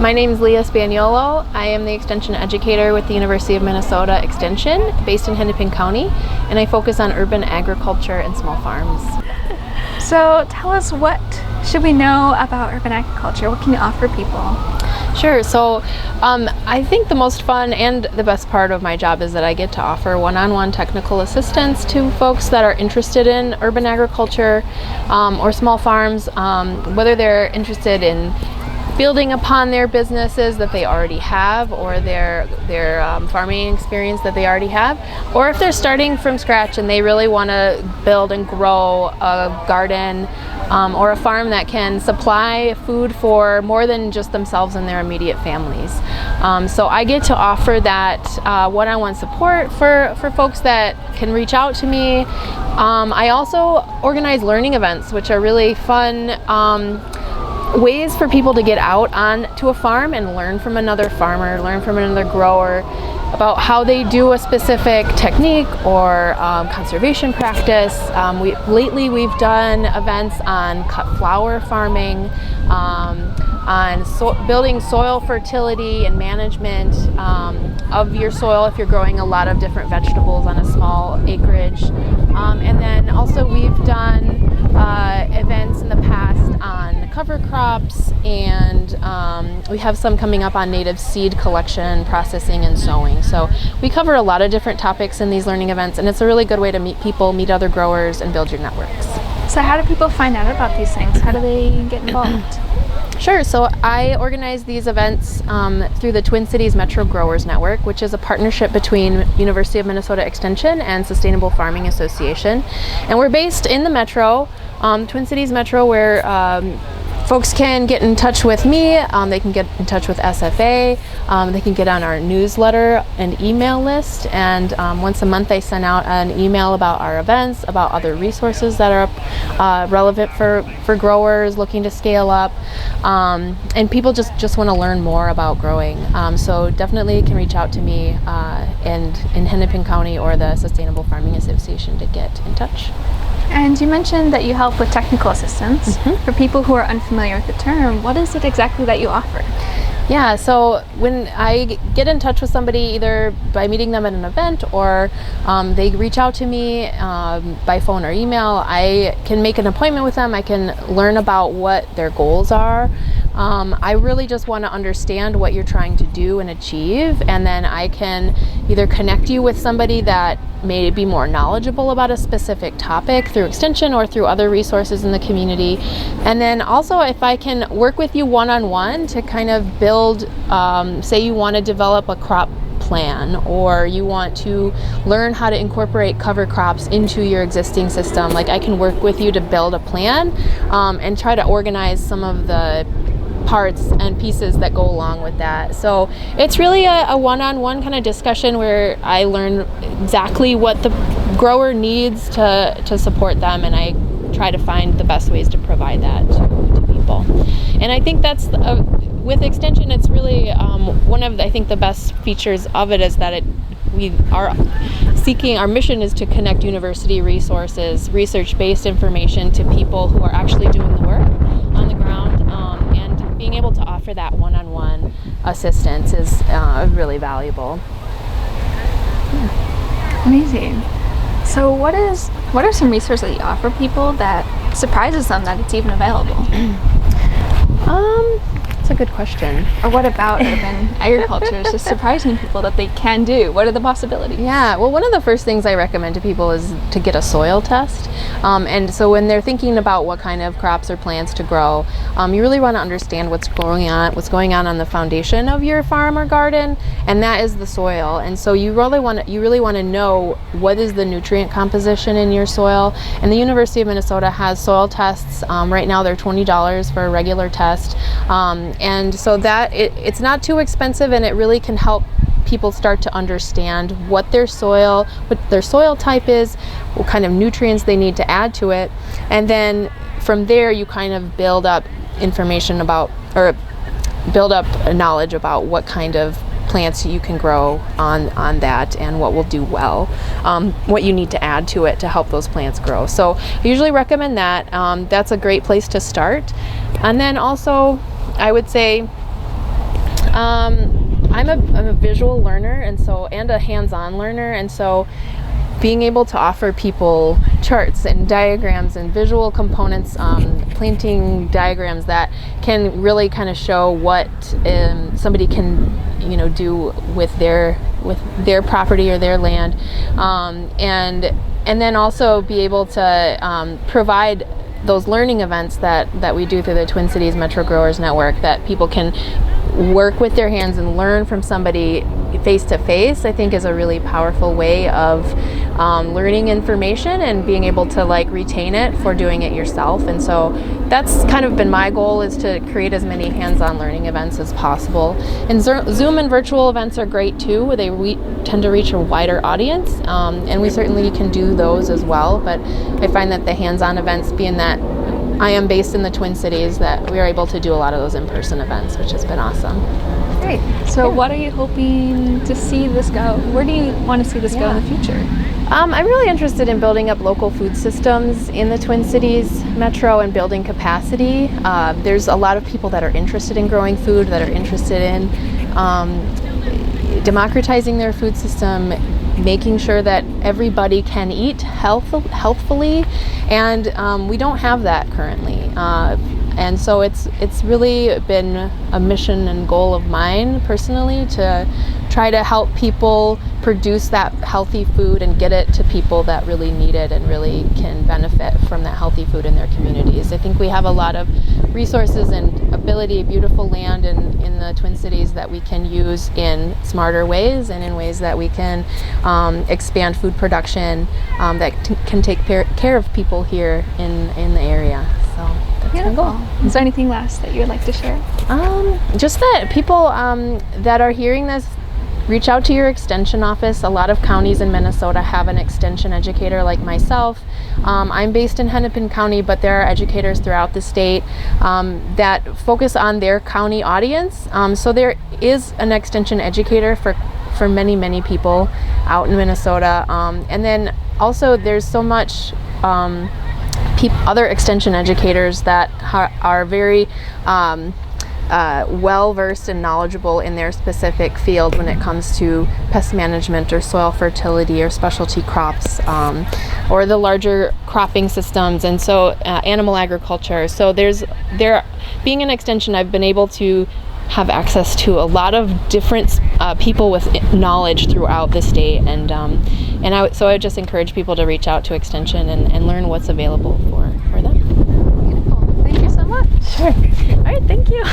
My name is Lia Spaniolo. I am the Extension Educator with the University of Minnesota Extension, based in Hennepin County, and I focus on urban agriculture and small farms. So tell us, what should we know about urban agriculture? What can you offer people? Sure. So I think the most fun and the best part of my job is that I get to offer one-on-one technical assistance to folks that are interested in urban agriculture or small farms, whether they're interested in building upon their businesses that they already have, or their farming experience that they already have, or if they're starting from scratch and they really want to build and grow a garden or a farm that can supply food for more than just themselves and their immediate families. So I get to offer that one-on-one support for folks that can reach out to me. I also organize learning events, which are really fun ways for people to get out onto a farm and learn from another farmer, learn from another grower about how they do a specific technique or conservation practice. Lately we've done events on cut flower farming, on building soil fertility and management of your soil if you're growing a lot of different vegetables on a small acreage. And then also we've done events in the past on cover crops, and we have some coming up on native seed collection, processing, and sowing. So we cover a lot of different topics in these learning events, and it's a really good way to meet people, meet other growers, and build your networks. So how do people find out about these things? How do they get involved? Sure. So I organize these events through the Twin Cities Metro Growers Network, which is a partnership between University of Minnesota Extension and Sustainable Farming Association. And we're based in the Metro, Twin Cities Metro, where folks can get in touch with me, they can get in touch with SFA, they can get on our newsletter and email list, and once a month I send out an email about our events, about other resources that are relevant for growers looking to scale up, and people just want to learn more about growing. So definitely you can reach out to me and in Hennepin County or the Sustainable Farming Association to get in touch. And you mentioned that you help with technical assistance. Mm-hmm. For people who are unfamiliar with the term, what is it exactly that you offer? Yeah, so when I get in touch with somebody, either by meeting them at an event or they reach out to me by phone or email, I can make an appointment with them. I can learn about what their goals are. I really just want to understand what you're trying to do and achieve, and then I can either connect you with somebody that may be more knowledgeable about a specific topic through Extension or through other resources in the community. And then also if I can work with you one-on-one to kind of build, say you want to develop a crop plan, or you want to learn how to incorporate cover crops into your existing system, like I can work with you to build a plan and try to organize some of the parts and pieces that go along with that. So it's really a one-on-one kind of discussion where I learn exactly what the grower needs to support them, and I try to find the best ways to provide that to people. And I think that's with Extension, it's really one of the best features of it is that our mission is to connect university resources, research-based information to people who are actually doing the work on the ground, and being able to offer that one-on-one assistance is really valuable. Amazing. So what are some resources that you offer people that surprises them that it's even available? That's a good question. Or what about urban agriculture is just surprising people that they can do? What are the possibilities? Yeah, well, one of the first things I recommend to people is to get a soil test. And so when they're thinking about what kind of crops or plants to grow, you really want to understand what's going on the foundation of your farm or garden, and that is the soil. And so you really want to know what is the nutrient composition in your soil. And the University of Minnesota has soil tests. Right now they're $20 for a regular test. And so that it's not too expensive, and it really can help people start to understand what their soil type is, what kind of nutrients they need to add to it. And then from there you kind of build up information about, or build up knowledge about what kind of plants you can grow on that and what will do well, what you need to add to it to help those plants grow. So I usually recommend that. That's a great place to start. And then also I would say I'm a visual learner and a hands-on learner, and so being able to offer people charts and diagrams and visual components, planting diagrams that can really kind of show what somebody can do with their property or their land, and then also be able to provide those learning events that we do through the Twin Cities Metro Growers Network, that people can work with their hands and learn from somebody face to face, I think is a really powerful way of learning information and being able to retain it for doing it yourself. And so that's kind of been my goal, is to create as many hands-on learning events as possible. And Zoom and virtual events are great too. They tend to reach a wider audience, and we certainly can do those as well. But I find that the hands-on events, being that I am based in the Twin Cities, that we are able to do a lot of those in-person events, which has been awesome. Great. So what are you hoping to see this go? Where do you want to see this go in the future? I'm really interested in building up local food systems in the Twin Cities Metro and building capacity. There's a lot of people that are interested in growing food, that are interested in democratizing their food system, making sure that everybody can eat healthfully, and we don't have that currently. And so it's really been a mission and goal of mine personally to try to help people produce that healthy food and get it to people that really need it and really can benefit from that healthy food in their communities. I think we have a lot of resources and ability, beautiful land in the Twin Cities that we can use in smarter ways and in ways that we can expand food production that can take care of people here in the area. So that's my goal. Is there anything last that you would like to share? Just that people that are hearing this, reach out to your extension office. A lot of counties in Minnesota have an extension educator like myself. I'm based in Hennepin County, but there are educators throughout the state that focus on their county audience. So there is an extension educator for many, many people out in Minnesota. And then also there's so much other extension educators that are very well-versed and knowledgeable in their specific field when it comes to pest management or soil fertility or specialty crops, or the larger cropping systems, and so animal agriculture. So being an extension, I've been able to have access to a lot of different people with knowledge throughout the state, and so I would just encourage people to reach out to Extension and learn what's available for them. Beautiful. Thank you so much. Sure. All right, thank you.